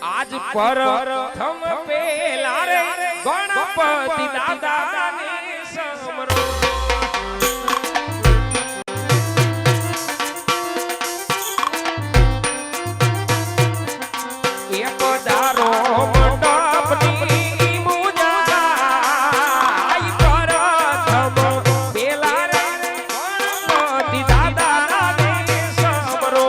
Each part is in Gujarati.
આજ પર થમ પેલા રે ગણપતિ દાદા ને સમરો એક દારો મંડપની મુજા આઈ પર થમ પેલા રે ગણપતિ દાદા ને સમરો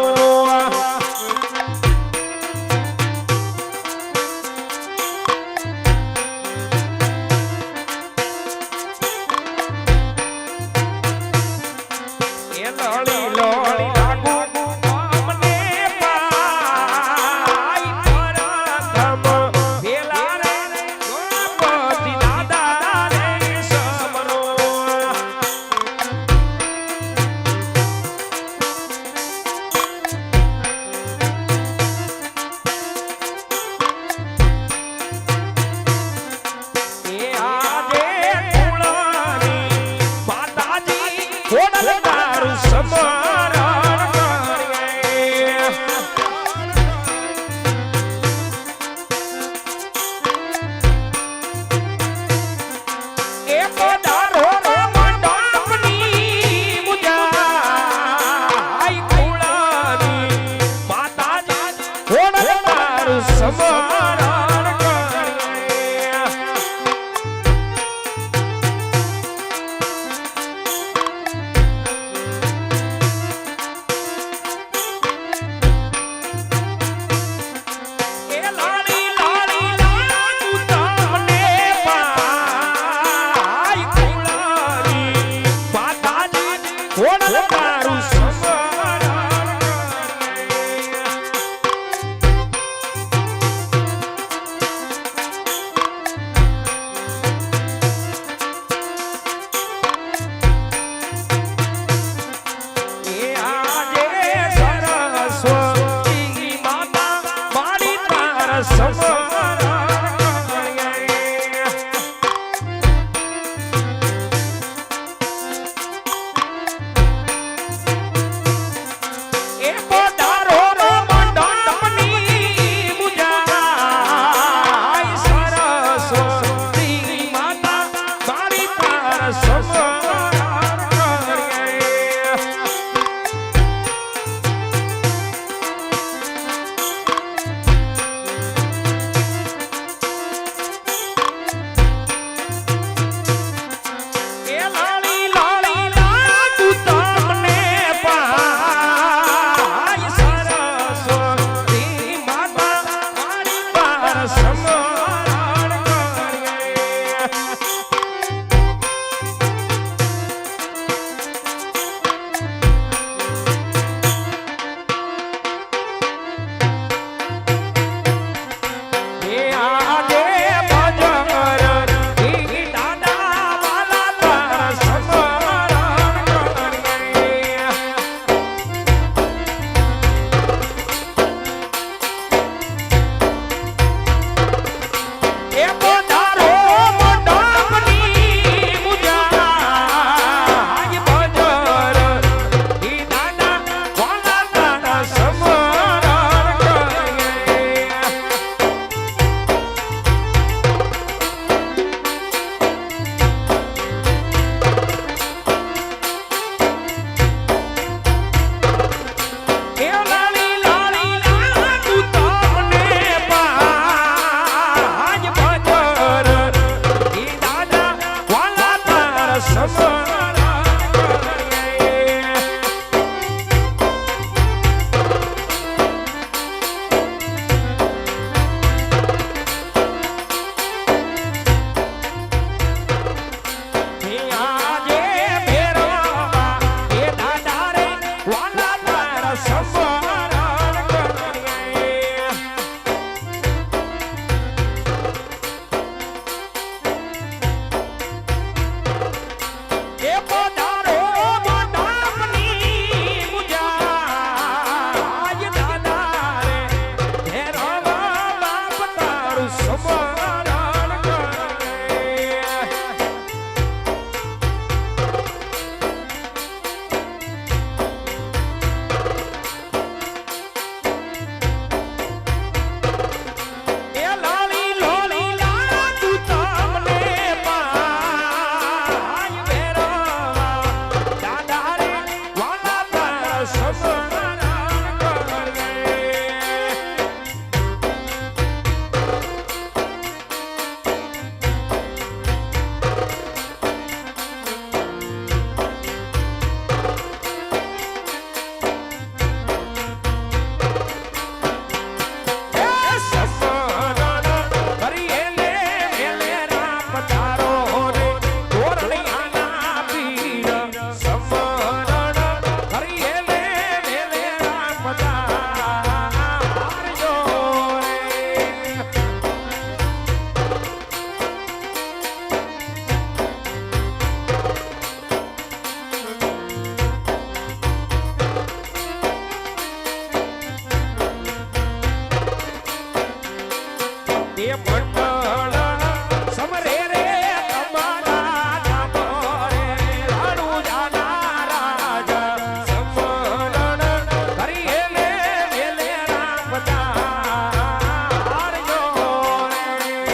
તે મંડળ સમરે રે તમારા નામ રે રણુજાના રાજા સમરણ કરીએ લે વેલે રામ પધારજો રે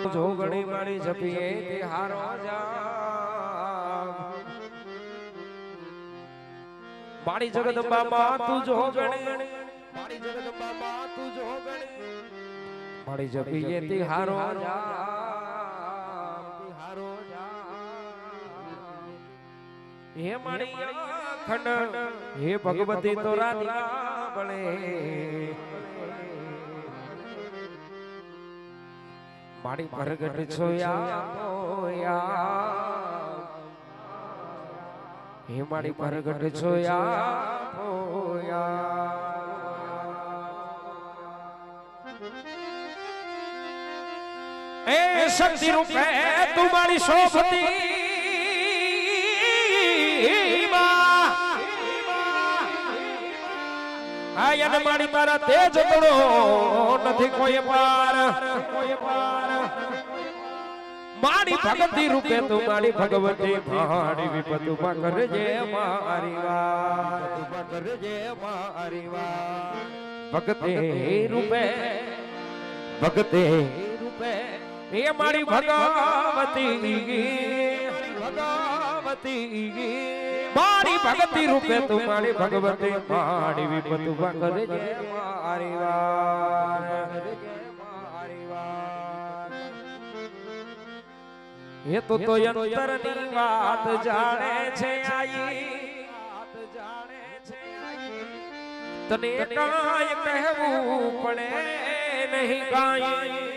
જોગણી મારી જપીએ તે હારો જામ મારી જગદંબા માં તું જોગણી મારી જગદંબા માં તું જોગણી મારી જપીએ તે હારો જામ હારો જામ હે મારી ખંડ હે ભગવતી તો રાધિકા બળે મારી પ્રગટ છોયા હે મારી પ્રગટ છોયા એ શક્તિ રૂપે તું મારી શોભતી આયન મારી તારા તેજ તોડો નથી કોઈ પાર મારી ભક્તિ રૂપે તું મારી ભગવતી મારી વિપતુમાં કરજે મારી વાત કરજે મારી વાત ભક્તિ રૂપે એ મારી ભગવતી ભગવતી મારી ભક્તિ રૂપે તું મારી ભગવતી મારી વિપત કરે છે મારી વાર એ તો અંતરની વાત જાણે છે આઈ તને કાંઈ કહેવું પડે નહીં કાંઈ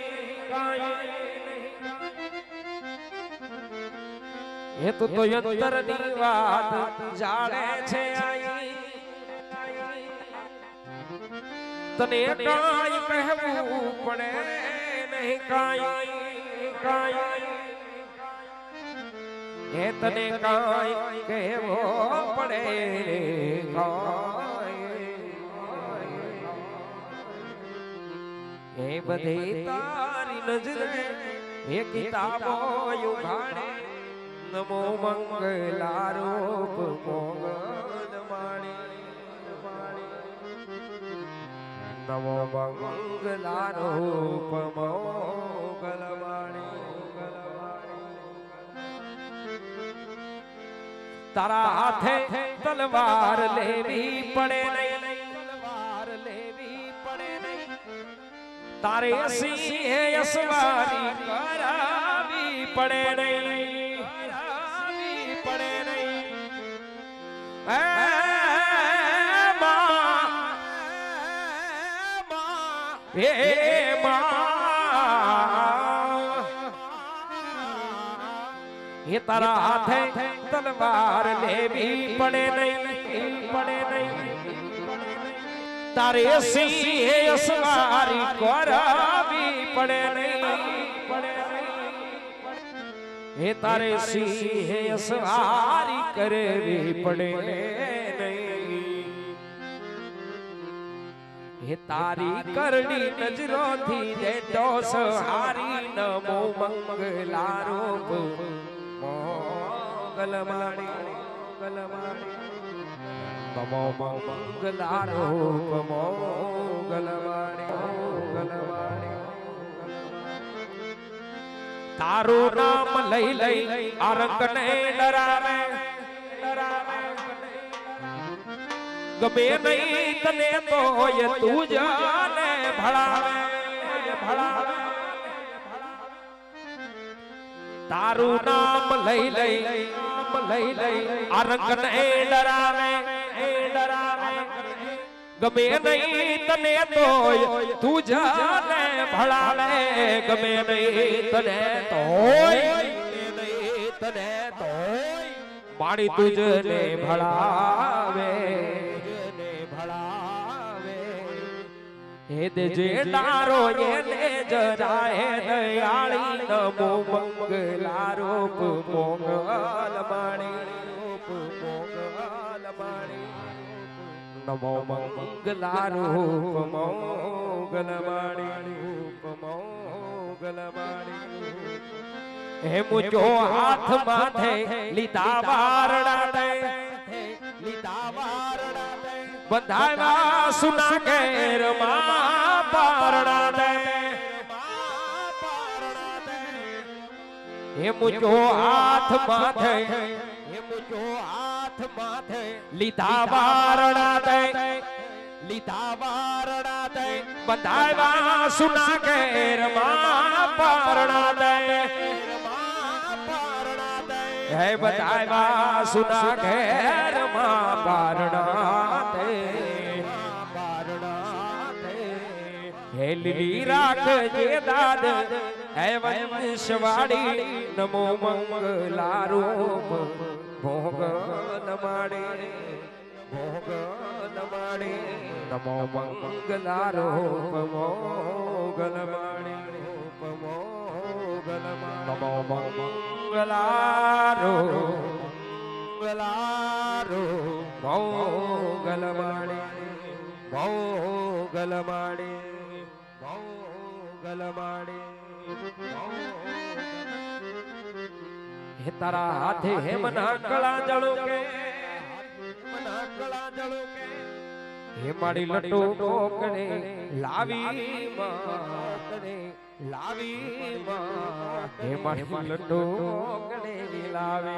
એ તો અંતરની વાત જાણે છે આઈ તને કાંઈ કહેવું પડે નહીં કાંઈ એ તને કાંઈ કહેવો પડે એ બધી તારી નજરે એ કિતાબો ઉઘાડે નમો મંગલારૂપ મોગલ માણી નમો મંગલારૂપ મોગલ માણી તારા હાથે તલવાર લેવી પડે નહીં તારે સિંહે અસવારી કરાવી પડે નહીં એ તારા હાથે તલવાર લેવી પડે નહીં તારે સિંહે અસવારી કરાવી પડે નહીં હે તારે સિંહે અસવારી કરવી પડે નહીં હે તારી કરડી નજરોથી દેતો સહારી નમો મંગલારૂપ મોગલ માણી નમો મંગલારૂપ મોગલ માણી તારું નામ લઈ લઈ અરંગને ડરાવે ગમે નહીં તને તો તું જાને ભળાવે તારું નામ લઈ લઈ અરંગને ડરાવે ગમે નહીં તને તો તું જાને ભળાવે ગમે નહીં તને તો મારી તુજને ભળાવે હે દેજે ડારો એને જરાય દયાળી નમો મંગલારૂપ મોગલ માણી નમો મંગલારૂપ મોગલ માણી હે મુજો હાથ માથે લીધા વારડા દે બંધાવા સુના કેર માં પારડા દે હે મુજો હાથ માથે લીધા વારડા દે બંધાવા સુના કેર માં પારડા દે હે બંધાવા સુના કેર માં પારડા દે હે લીલી રાખજે દાદ હે વંશવાડી નમો મંગલારૂપ મોગલ માણી નમો મંગલારૂપ મોગલ માણી નમો મંગલારૂપ મોગલ માણી હે તારા હાથે હે મના કળા જળો કે હે મારી લટો ટોકણે લાવી માં હે મારી લટો ટોકણે લાવે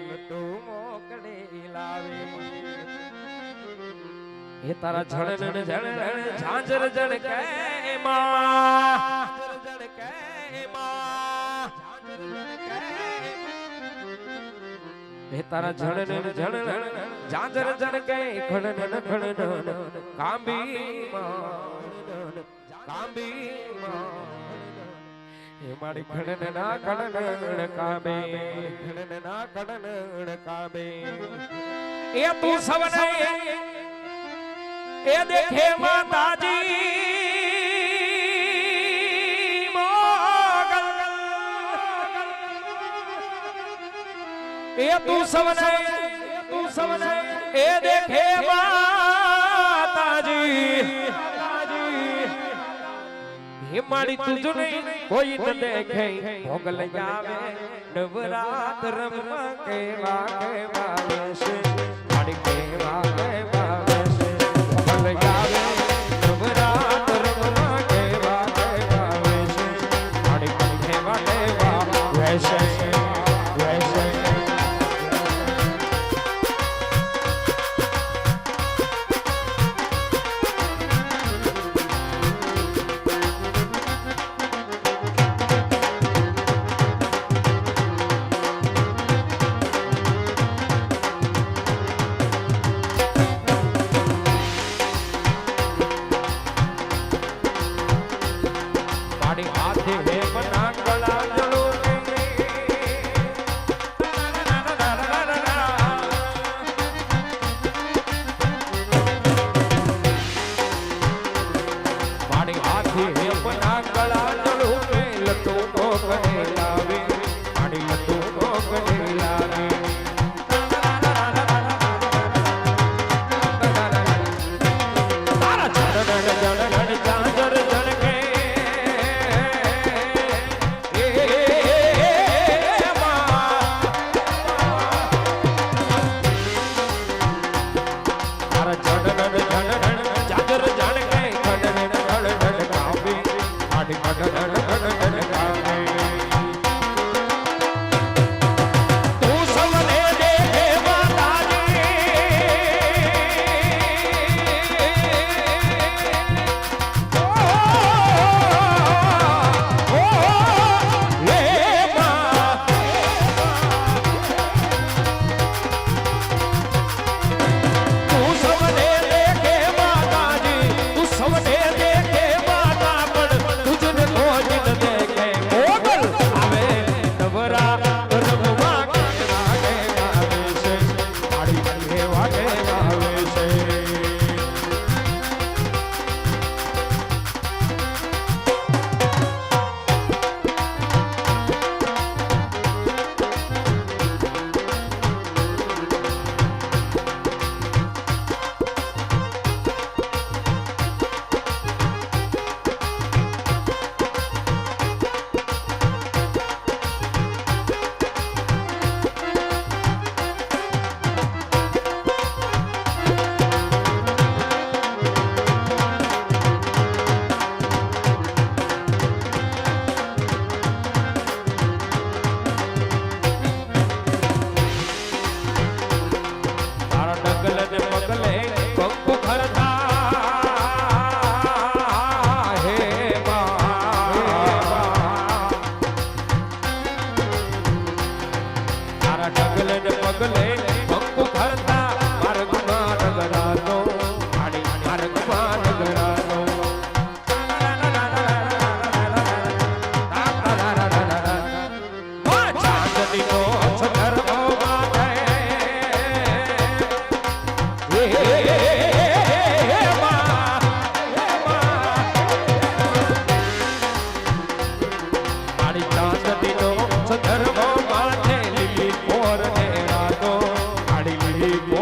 લડ્ડુ મોકળી લાવે એ તારા ઝણ ઝણ ઝાંઝર જણ કે માં જણ કે માં એ તારા ઝણ ઝણ ઝાંઝર જણ કે ખડન ખડન કાંબી માં કાંબી માં એ મારી ખડન ના ખડન કાંબે ખડન ના ખડન કાંબે એ તું સવને એ દેખે માતાજી મોગલ એ તું સવને એ દેખે માતાજી હે મારી તુજ નહીં કોઈ ન દેખે મોગલ આવે નવરાત રમવા કેવા કેવા વેશે મારી કેવા કેવા ધર્મ માથે લીલી પોર ને રાતો આડી લીલી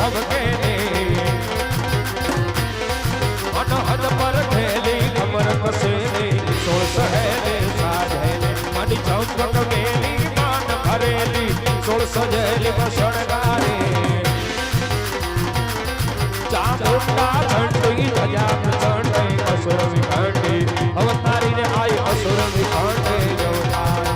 ધબકે અનહદ પર ખેલી કમર કસેલી સોળ સહેલે સાધેલે મારી ચંપક મેલી માન ભરેલી સોળ સજેલી શણગારે ચામુંડા ચંડી ધજા પ્રચંડી અસુર વિખંડી અવતારીને આઈ અસુર વિખંડી જવતારી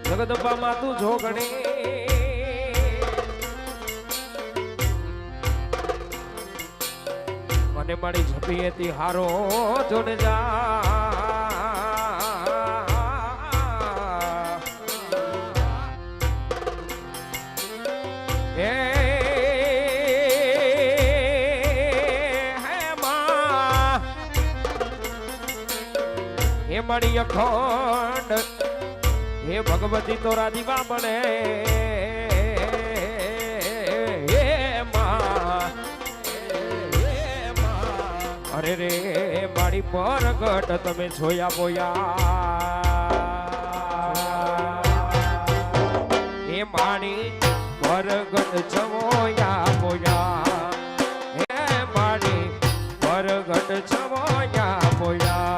જગદંબા માતું જોગણી મને મારી ઝપી હતી હારો જોને જા હે મારી અખંડ હે ભગવતી તો રાધીવા બને હે માં અરે રે મારી પરગટ તમે જોયા બોયા હે મારી પરગટ જોયા બોયા હે મારી પરગટ જોયા બોયા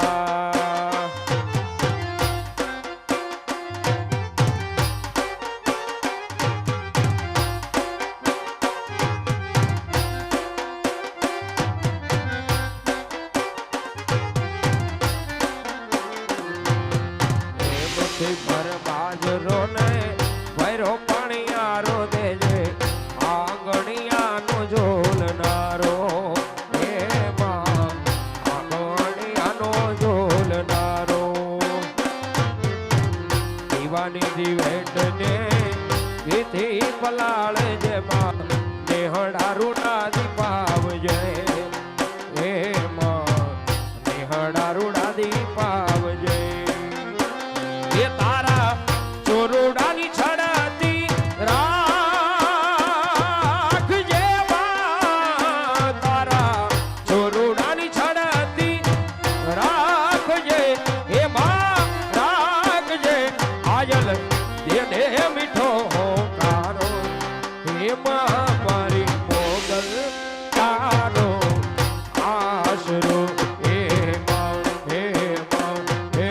ભર બાજરો ને ભૈરો પાણીયારો દેજે આંગણિયાનો ઝોલનારો હે માં આંગણિયાનો ઝોલનારો દીવાની દિવેટ ને એથી પલાળ જે માં નેહડા રૂડા દીપાવજે હે માં નેહડા રૂડા દીપાવજે એ તારા ચોરુડાની છડાતી રાખજે માં તારા ચોરુડાની છડાતી રાખજે હે માં રાખજે આયલ દે દે મીઠો હોકારો હે માં મારી મોગલ તારો આશરો હે માં હે માં હે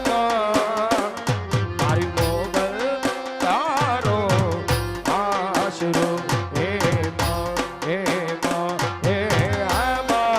માં મારી મોગલ તારો આશરો હે માં હે માં હે માં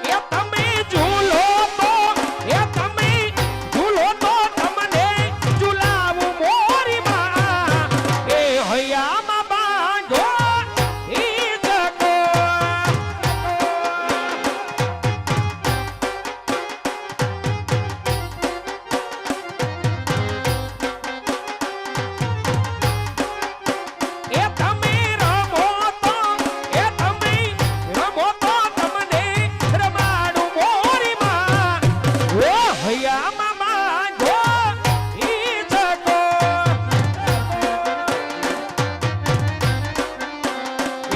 એ તમે ઝૂલો તો એ તમે ઝૂલો તો તમને ઝુલાવું મોરી માં એ હૈયામાં બાંધો ઈ જગો એ તમે રમો તો તમને રમાડું મોરી માં ઓ હૈયામાં બાંધો ઈ જગો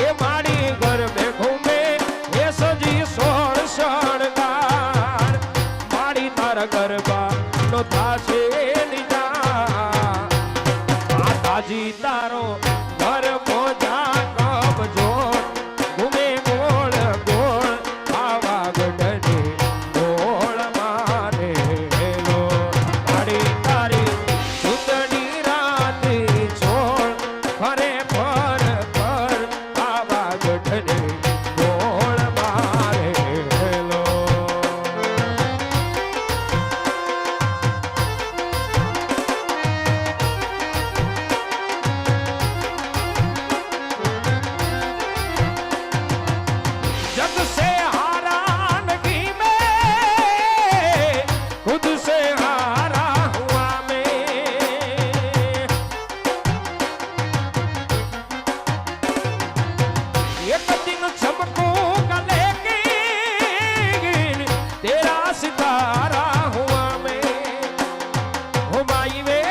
એ મારી ઘર में घूमे એ સજી સોળ શણગાર મારી તારા ગરબા નો થાશે નિજા માતાજી તારો ઘર મોજા કબજો ઘૂમે ગોળ ગોળ આવા ગઢને ગોળ મારે હેલો મારી તારી સુતડી રાતી છોડ ફરે ફર ફર આવા ગઢને ગોળ મારે હેલો जग से हारा नहीं मैं खुद से हारा हुआ मैं एक दिन चमकूंगा लेकिन तेरा सितारा हुआ मैं हो माई वे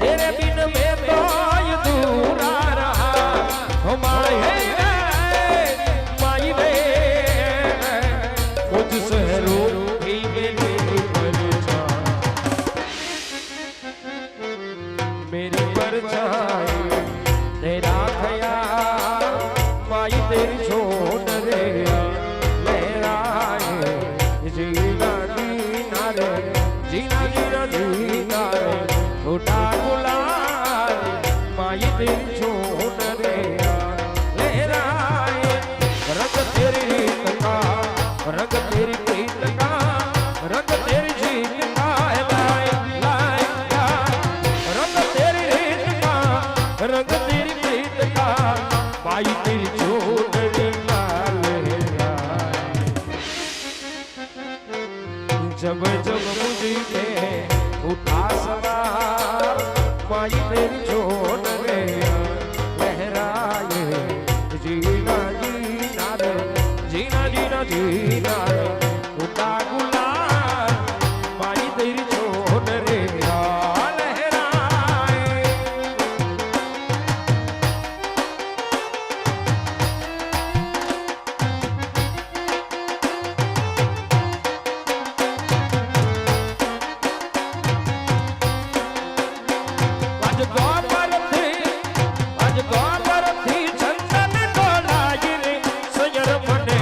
तेरे बिन मैं तो अधूरा रहा हो माई वे मुझसे रूठी मेरी परछाई तेरा ख्याल माई तेरी छोड़ रे लहराए जीना जीना रे जीना जीना जीना रे छोटा गुलाल माई तेरी छोड़ रे लहराए रंग तेरी रीत का रंग तेरी प्रीत का रंग तेरी जीत का लाए लाए लाए रंग तेरी रीत का रंग तेरी प्रीत का माई तेरी छोड़ रे लहराए जब जब मुझे उठा सवार माई तेरी छोड़ रे लहराए जीना जीना रे जीना जीना जीना रे उठा गुलाल माई तेरी छोड़ रे लहराए आज गोबर थी चंदन डोलाई रे सजर मने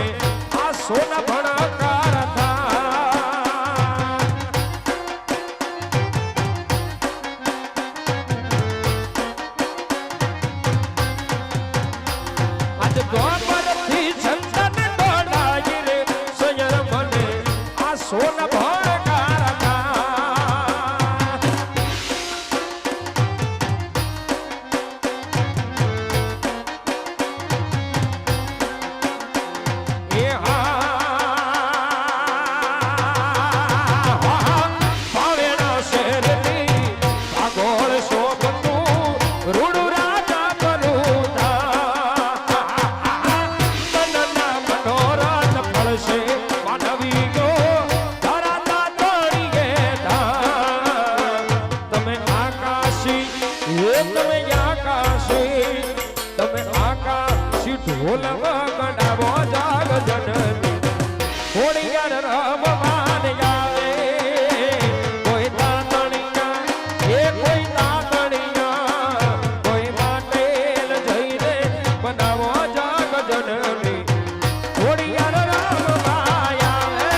आ सोना भणकार था आज गोबर थी ઓલવા ગડાવો જાગ જનની હોડિયાર રમવાન આવે કોઈ તાતણિયા એ કોઈ તાતણિયા કોઈ માટેલ જઈને બનાવો જાગ જનની હોડિયાર રમવાય આવે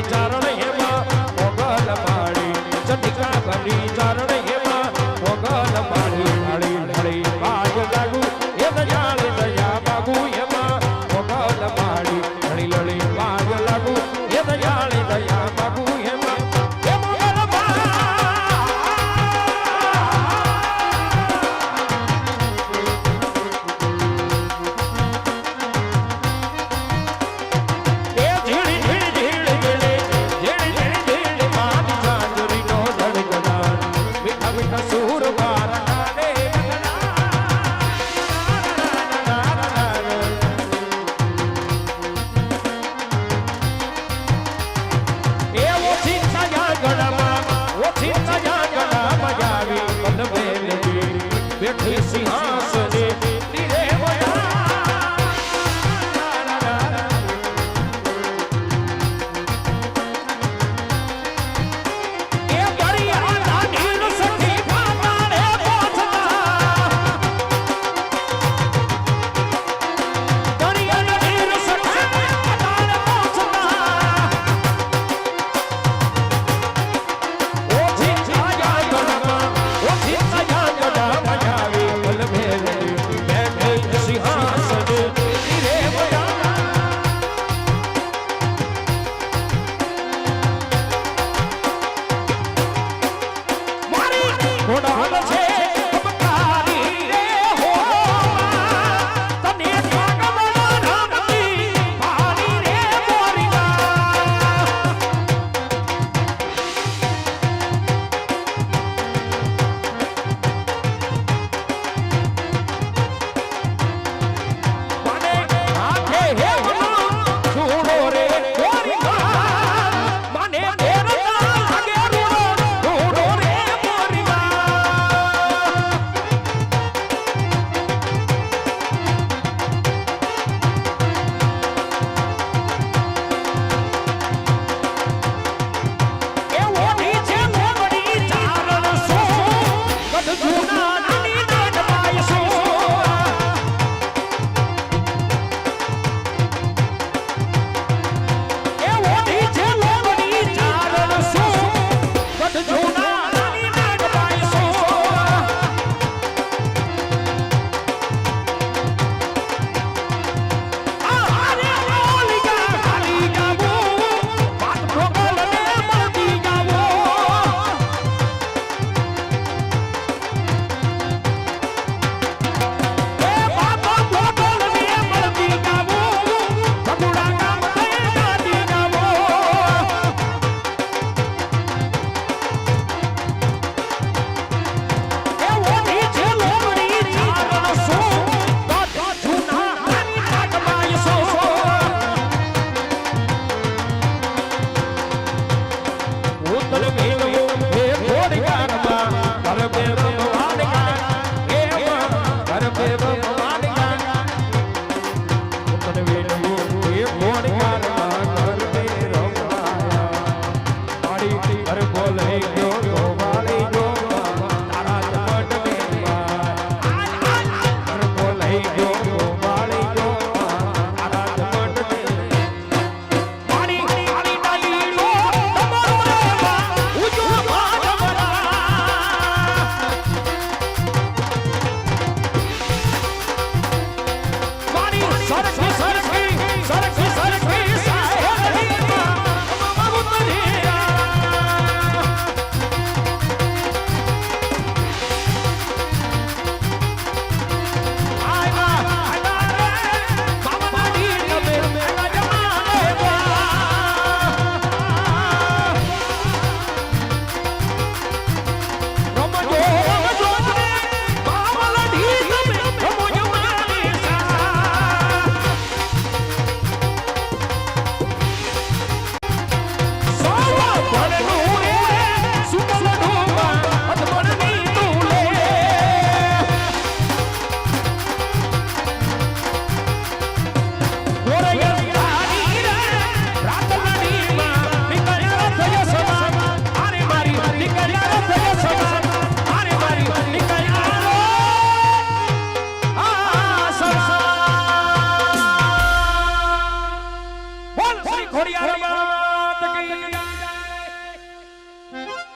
ચારણ હેમાં ઓગલ માળી ચંડિકા બની ચારણ હેમાં ઓગલ માળી માળી માળી બાજ લાગુ એ દયાળ દયા બાગુ હેમાં ઓગલ માળી લળી લળી બાજ લાગુ એ દયાળ દયા બાગુ હેમાં એ મોગલ સુર